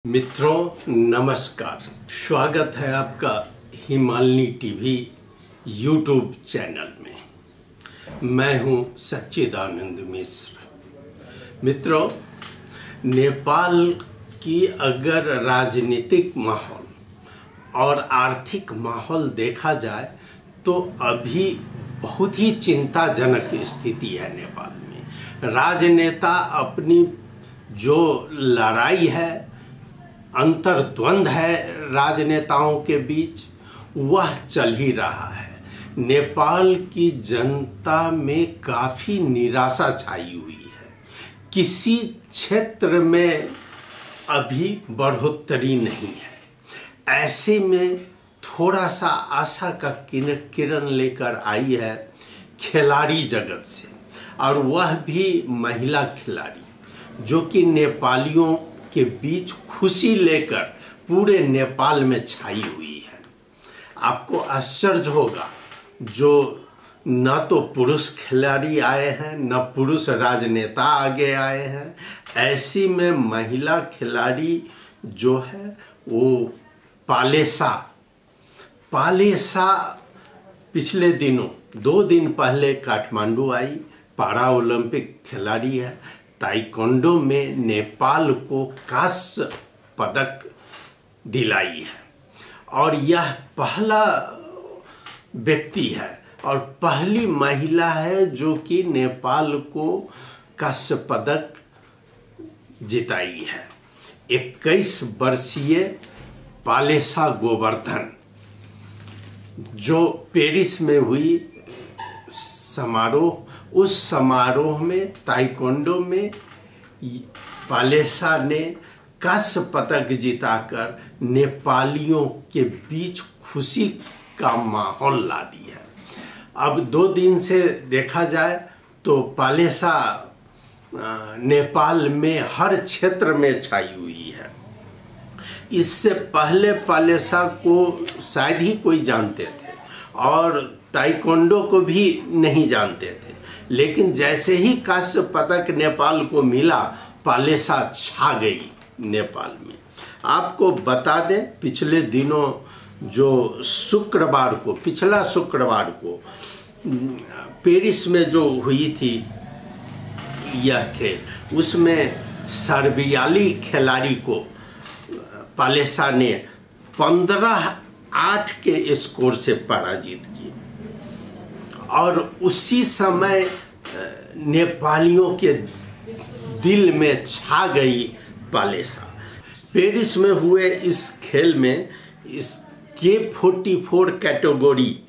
मित्रों नमस्कार, स्वागत है आपका हिमालनी टीवी यूट्यूब चैनल में। मैं हूं सच्चिदानंद मिश्र। मित्रों, नेपाल की अगर राजनीतिक माहौल और आर्थिक माहौल देखा जाए तो अभी बहुत ही चिंताजनक स्थिति है नेपाल में। राजनेता अपनी जो लड़ाई है, अंतर्द्वंद है राजनेताओं के बीच, वह चल ही रहा है। नेपाल की जनता में काफ़ी निराशा छाई हुई है। किसी क्षेत्र में अभी बढ़ोतरी नहीं है। ऐसे में थोड़ा सा आशा का किरण लेकर आई है खिलाड़ी जगत से, और वह भी महिला खिलाड़ी, जो कि नेपालियों के बीच खुशी लेकर पूरे नेपाल में छाई हुई है। आपको आश्चर्य होगा, जो न तो पुरुष खिलाड़ी आए हैं न पुरुष राजनेता आगे आए हैं, ऐसी में महिला खिलाड़ी जो है वो पालेसा पिछले दिनों 2 दिन पहले काठमांडू आई। पारा ओलंपिक खिलाड़ी है। ताइक्वांडो में नेपाल को कांस्य पदक दिलाई है, और यह पहला व्यक्ति है और पहली महिला है जो कि नेपाल को कांस्य पदक जिताई है। 21 वर्षीय पालेसा गोवर्धन, जो पेरिस में हुई समारोह, उस समारोह में ताइक्वांडो में पालेसा ने कांस्य पदक जिताकर नेपालियों के बीच खुशी का माहौल ला दिया है। अब 2 दिन से देखा जाए तो पालेसा नेपाल में हर क्षेत्र में छाई हुई है। इससे पहले पालेसा को शायद ही कोई जानते थे और ताइक्वांडो को भी नहीं जानते थे, लेकिन जैसे ही कांस्य पदक नेपाल को मिला, पालेसा छा गई नेपाल में। आपको बता दें, पिछले दिनों जो पिछला शुक्रवार को पेरिस में जो हुई थी यह खेल, उसमें सर्बियाली खिलाड़ी को पालेसा ने 15-8 के स्कोर से पराजित किया, और उसी समय नेपालियों के दिल में छा गई पालेसा। पेरिस में हुए इस खेल में इस K44 कैटेगरी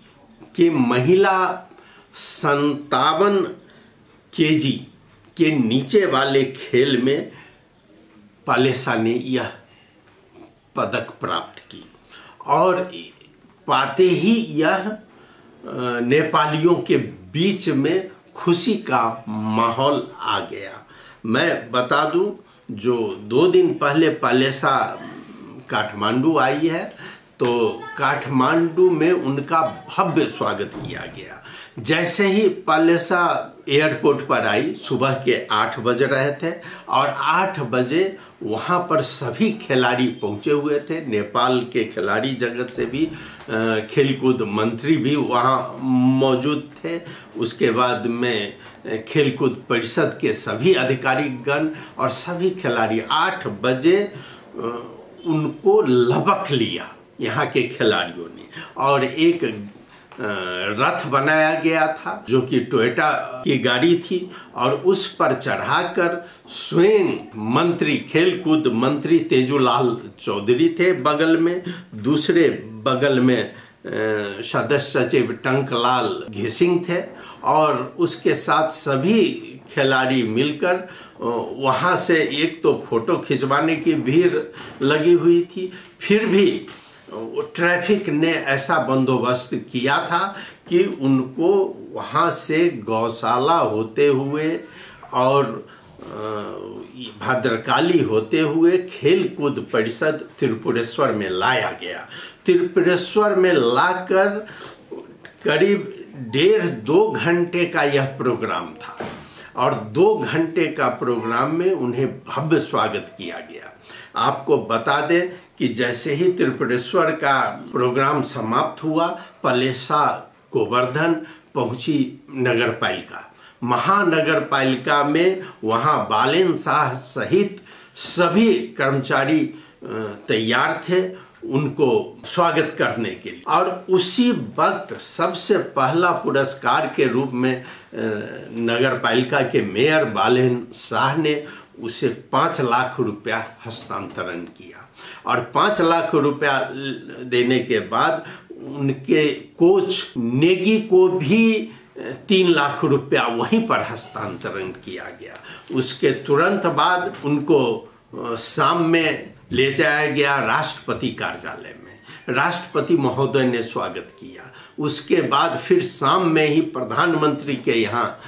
के महिला 57 kg के नीचे वाले खेल में पालेसा ने यह पदक प्राप्त की, और पाते ही यह नेपालियों के बीच में खुशी का माहौल आ गया। मैं बता दूं, जो 2 दिन पहले पालेसा काठमांडू आई है, तो काठमांडू में उनका भव्य स्वागत किया गया। जैसे ही पालेसा एयरपोर्ट पर आई, सुबह के 8 बज रहे थे, और 8 बजे वहाँ पर सभी खिलाड़ी पहुँचे हुए थे। नेपाल के खिलाड़ी जगत से भी खेलकूद मंत्री भी वहाँ मौजूद थे। उसके बाद में खेलकूद परिषद के सभी अधिकारीगण और सभी खिलाड़ी 8 बजे उनको लबक लिया यहाँ के खिलाड़ियों ने, और एक रथ बनाया गया था जो कि टोयोटा की गाड़ी थी, और उस पर चढ़ाकर स्वयं मंत्री, खेलकूद मंत्री तेजूलाल चौधरी थे बगल में, दूसरे बगल में सदस्य सचिव टंकलाल घिसिंग थे, और उसके साथ सभी खिलाड़ी मिलकर वहाँ से एक तो फोटो खिंचवाने की भीड़ लगी हुई थी। फिर भी ट्रैफिक ने ऐसा बंदोबस्त किया था कि उनको वहाँ से गौशाला होते हुए और भद्रकाली होते हुए खेलकूद परिषद त्रिपुरेश्वर में लाया गया। त्रिपुरेश्वर में लाकर करीब 1.5-2 घंटे का यह प्रोग्राम था, और 2 घंटे का प्रोग्राम में उन्हें भव्य स्वागत किया गया। आपको बता दें कि जैसे ही त्रिपुरेश्वर का प्रोग्राम समाप्त हुआ, पलेसा गोवर्धन पहुंची नगर पालिका। महानगर पालिका में वहां बालेन शाह सहित सभी कर्मचारी तैयार थे उनको स्वागत करने के लिए। और उसी वक्त सबसे पहला पुरस्कार के रूप में नगर पालिका के मेयर बालेन शाह ने उसे 5 लाख रुपया हस्तांतरण किया। और 5 लाख रुपया देने के बाद उनके कोच नेगी को भी 3 लाख रुपया वहीं पर हस्तांतरण किया गया। उसके तुरंत बाद उनको शाम में ले जाया गया राष्ट्रपति कार्यालय में। राष्ट्रपति महोदय ने स्वागत किया। उसके बाद फिर शाम में ही प्रधानमंत्री के यहाँ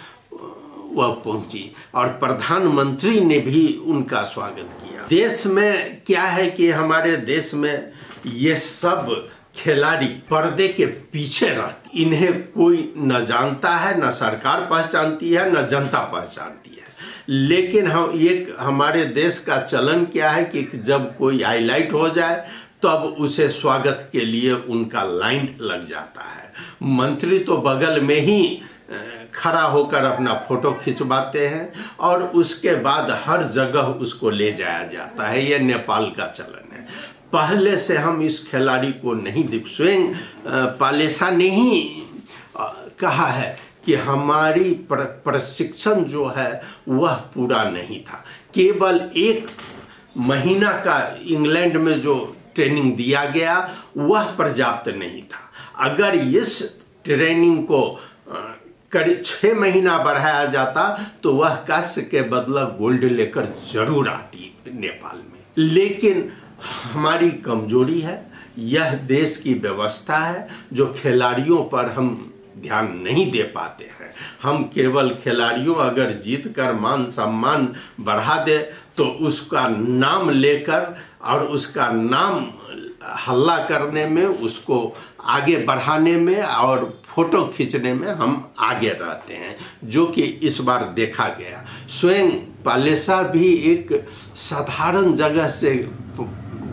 वह पहुंची और प्रधानमंत्री ने भी उनका स्वागत किया। देश में क्या है कि हमारे देश में ये सब खिलाड़ी पर्दे के पीछे रहते, इन्हें कोई न जानता है, न सरकार पहचानती है, न जनता पहचानती है। लेकिन हमारे देश का चलन क्या है कि जब कोई हाईलाइट हो जाए तब उसे स्वागत के लिए उनका लाइन लग जाता है। मंत्री तो बगल में ही खड़ा होकर अपना फोटो खिंचवाते हैं और उसके बाद हर जगह उसको ले जाया जाता है। यह नेपाल का चलन है। पहले से हम इस खिलाड़ी को नहीं स्वयं पालेसा ने ही कहा है कि हमारी प्रशिक्षण जो है वह पूरा नहीं था। केवल 1 महीना का इंग्लैंड में जो ट्रेनिंग दिया गया वह पर्याप्त नहीं था। अगर इस ट्रेनिंग को करीब 6 महीना बढ़ाया जाता तो वह कांस्य के बदला गोल्ड लेकर जरूर आती नेपाल में। लेकिन हमारी कमजोरी है, यह देश की व्यवस्था है जो खिलाड़ियों पर हम ध्यान नहीं दे पाते हैं। हम केवल खिलाड़ियों अगर जीत कर मान सम्मान बढ़ा दे तो उसका नाम लेकर और उसका नाम हल्ला करने में, उसको आगे बढ़ाने में और फोटो खींचने में हम आगे रहते हैं, जो कि इस बार देखा गया। स्वयं पालेसा भी एक साधारण जगह से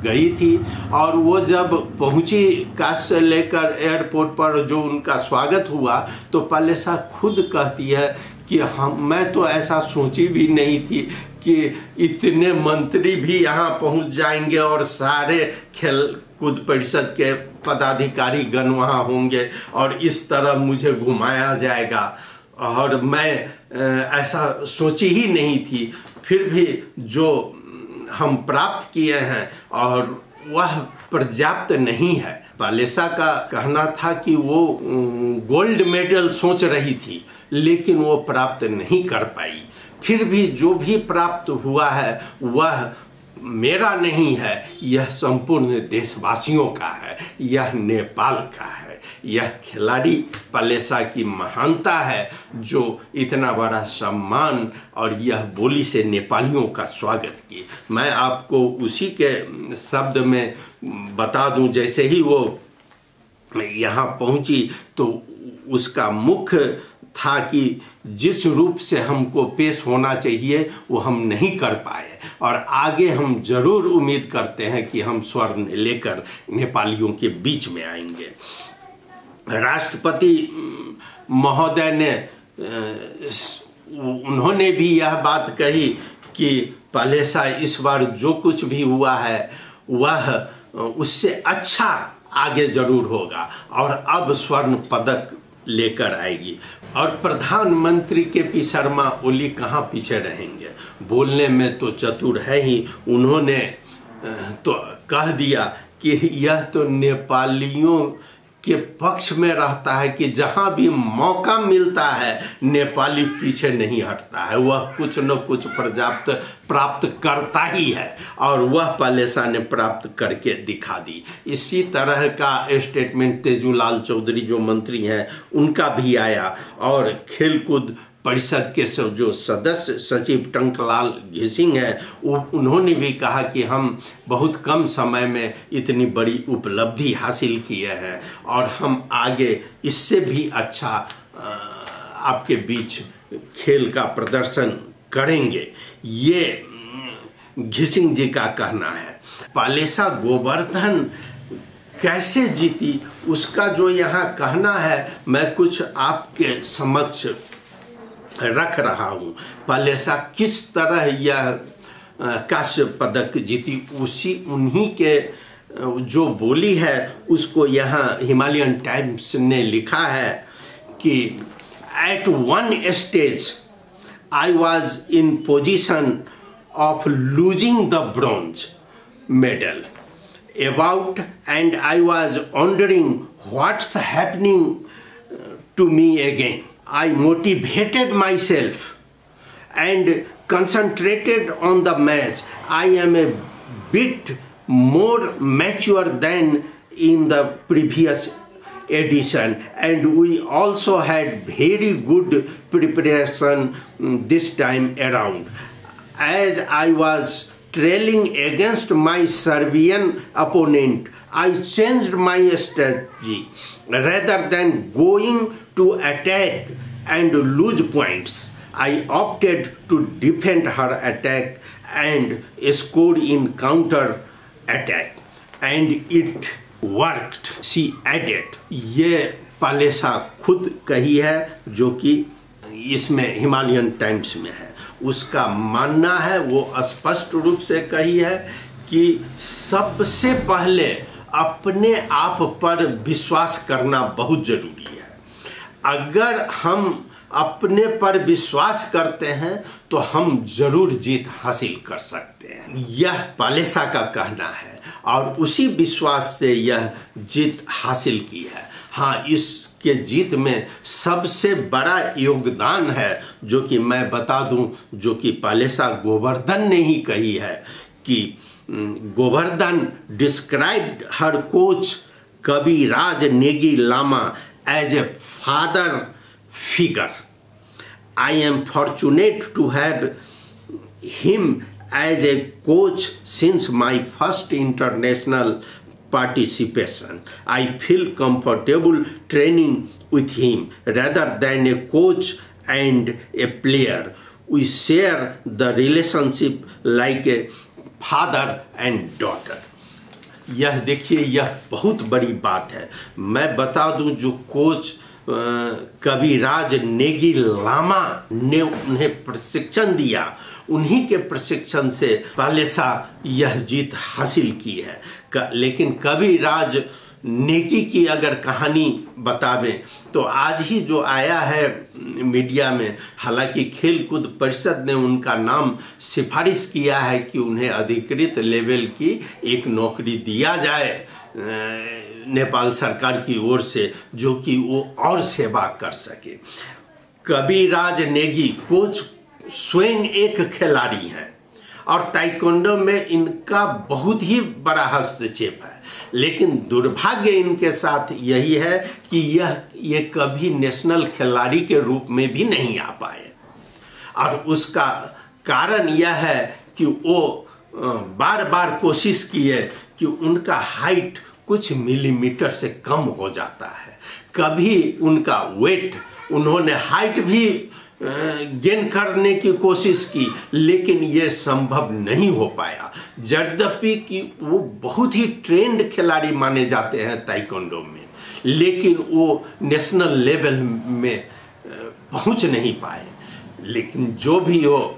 गई थी और वो जब पहुंची कांस्य लेकर एयरपोर्ट पर जो उनका स्वागत हुआ तो पालेसा खुद कहती है कि मैं तो ऐसा सोची भी नहीं थी कि इतने मंत्री भी यहाँ पहुंच जाएंगे और सारे खेल कूद परिषद के पदाधिकारी गण वहाँ होंगे और इस तरह मुझे घुमाया जाएगा, और मैं ऐसा सोची ही नहीं थी। फिर भी जो हम प्राप्त किए हैं और वह पर्याप्त नहीं है। पालेसा का कहना था कि वो गोल्ड मेडल सोच रही थी लेकिन वो प्राप्त नहीं कर पाई। फिर भी जो भी प्राप्त हुआ है वह मेरा नहीं है, यह संपूर्ण देशवासियों का है, यह नेपाल का है। यह खिलाड़ी पालेसा की महानता है जो इतना बड़ा सम्मान और यह बोली से नेपालियों का स्वागत की। मैं आपको उसी के शब्द में बता दूं, जैसे ही वो यहाँ पहुंची तो उसका मुख्य था कि जिस रूप से हमको पेश होना चाहिए वो हम नहीं कर पाए और आगे हम जरूर उम्मीद करते हैं कि हम स्वर्ण लेकर नेपालियों के बीच में आएंगे। राष्ट्रपति महोदय ने उन्होंने भी यह बात कही कि पालेसा इस बार जो कुछ भी हुआ है वह उससे अच्छा आगे जरूर होगा और अब स्वर्ण पदक लेकर आएगी। और प्रधानमंत्री के शर्मा ओली कहाँ पीछे रहेंगे, बोलने में तो चतुर है ही। उन्होंने तो कह दिया कि यह तो नेपालियों के पक्ष में रहता है कि जहाँ भी मौका मिलता है नेपाली पीछे नहीं हटता है, वह कुछ न कुछ प्राप्त करता ही है और वह पालेसा ने प्राप्त करके दिखा दी। इसी तरह का स्टेटमेंट तेजूलाल चौधरी जो मंत्री हैं उनका भी आया और खेलकूद परिषद के जो सदस्य सचिव टंकलाल घिसिंग है उन्होंने भी कहा कि हम बहुत कम समय में इतनी बड़ी उपलब्धि हासिल किए हैं और हम आगे इससे भी अच्छा आपके बीच खेल का प्रदर्शन करेंगे। ये घिसिंग जी का कहना है। पालेसा गोवर्धन कैसे जीती उसका जो यहाँ कहना है मैं कुछ आपके समक्ष रख रहा हूँ। पालेसा किस तरह यह कांस्य पदक जीती उन्हीं के जो बोली है उसको यहाँ हिमालयन टाइम्स ने लिखा है कि at one stage I was in position of losing the bronze medal about and I was wondering what's happening to me again. I motivated myself and concentrated on the match. I am a bit more mature than in the previous edition and we also had very good preparation this time around. As I was trailing against my Serbian opponent, I changed my strategy. Rather than going to attack and lose points, I opted to defend her attack and score in counter attack. And it worked, she added. ये पालेसा खुद कही है जो कि इसमें Himalayan times में है। उसका मानना है, वो स्पष्ट रूप से कही है कि सबसे पहले अपने आप पर विश्वास करना बहुत जरूरी है। अगर हम अपने पर विश्वास करते हैं तो हम जरूर जीत हासिल कर सकते हैं, यह पालेसा का कहना है और उसी विश्वास से यह जीत हासिल की है। हाँ, इसके जीत में सबसे बड़ा योगदान है जो कि मैं बता दूं, जो कि पालेसा गोवर्धन ने ही कही है कि Govardhan described her coach Kaviraj Negi Lama as a father figure. I am fortunate to have him as a coach since my first international participation. I feel comfortable training with him rather than a coach and a player. We share the relationship like a father and daughter. यह देखिए, यह बहुत बड़ी बात है। मैं बता दूं, जो कोच कविराज नेगी लामा ने उन्हें प्रशिक्षण दिया, उन्हीं के प्रशिक्षण से पालेसा यह जीत हासिल की है। लेकिन कविराज नेगी की अगर कहानी बतावें तो आज ही जो आया है मीडिया में, हालांकि खेलकूद परिषद ने उनका नाम सिफारिश किया है कि उन्हें अधिकृत लेवल की एक नौकरी दिया जाए नेपाल सरकार की ओर से, जो कि वो और सेवा कर सके। कविराज नेगी कोच स्वयं एक खिलाड़ी हैं और ताइक्वांडो में इनका बहुत ही बड़ा हस्तक्षेप है, लेकिन दुर्भाग्य इनके साथ यही है कि ये कभी नेशनल खिलाड़ी के रूप में भी नहीं आ पाए और उसका कारण यह है कि वो बार बार कोशिश किए कि उनका हाइट कुछ मिलीमीटर से कम हो जाता है। कभी उनका वेट, उन्होंने हाइट भी गेन करने की कोशिश की, लेकिन ये संभव नहीं हो पाया। यद्यपि कि वो बहुत ही ट्रेंड खिलाड़ी माने जाते हैं ताइक्वांडो में, लेकिन वो नेशनल लेवल में पहुंच नहीं पाए। लेकिन जो भी हो,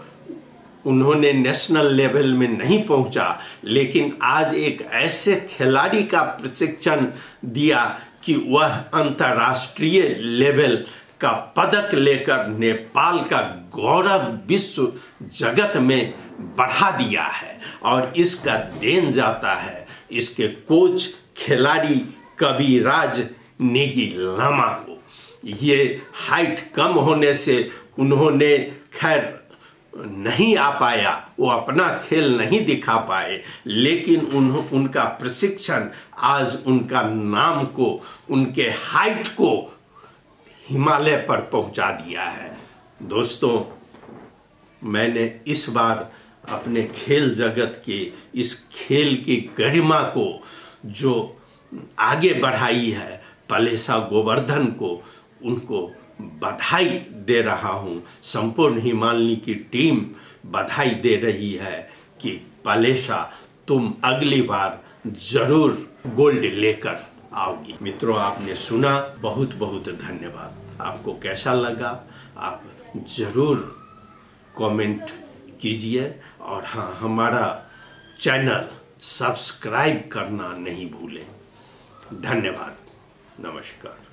उन्होंने नेशनल लेवल में नहीं पहुंचा, लेकिन आज एक ऐसे खिलाड़ी का प्रशिक्षण दिया कि वह अंतर्राष्ट्रीय लेवल का पदक लेकर नेपाल का गौरव विश्व जगत में बढ़ा दिया है। और इसका देन जाता है इसके कोच खिलाड़ी कविराज नेगी लामा को। ये हाइट कम होने से उन्होंने खैर नहीं आ पाया, वो अपना खेल नहीं दिखा पाए, लेकिन उनका प्रशिक्षण आज उनका नाम को, उनके हाइट को हिमालय पर पहुंचा दिया है। दोस्तों, मैंने इस बार अपने खेल जगत के इस खेल की गरिमा को जो आगे बढ़ाई है, पालेसा गोवर्धन को, उनको बधाई दे रहा हूं। संपूर्ण हिमालय की टीम बधाई दे रही है कि पालेसा तुम अगली बार जरूर गोल्ड लेकर आओगी। मित्रों, आपने सुना, बहुत बहुत धन्यवाद। आपको कैसा लगा आप जरूर कमेंट कीजिए, और हाँ, हमारा चैनल सब्सक्राइब करना नहीं भूलें। धन्यवाद, नमस्कार।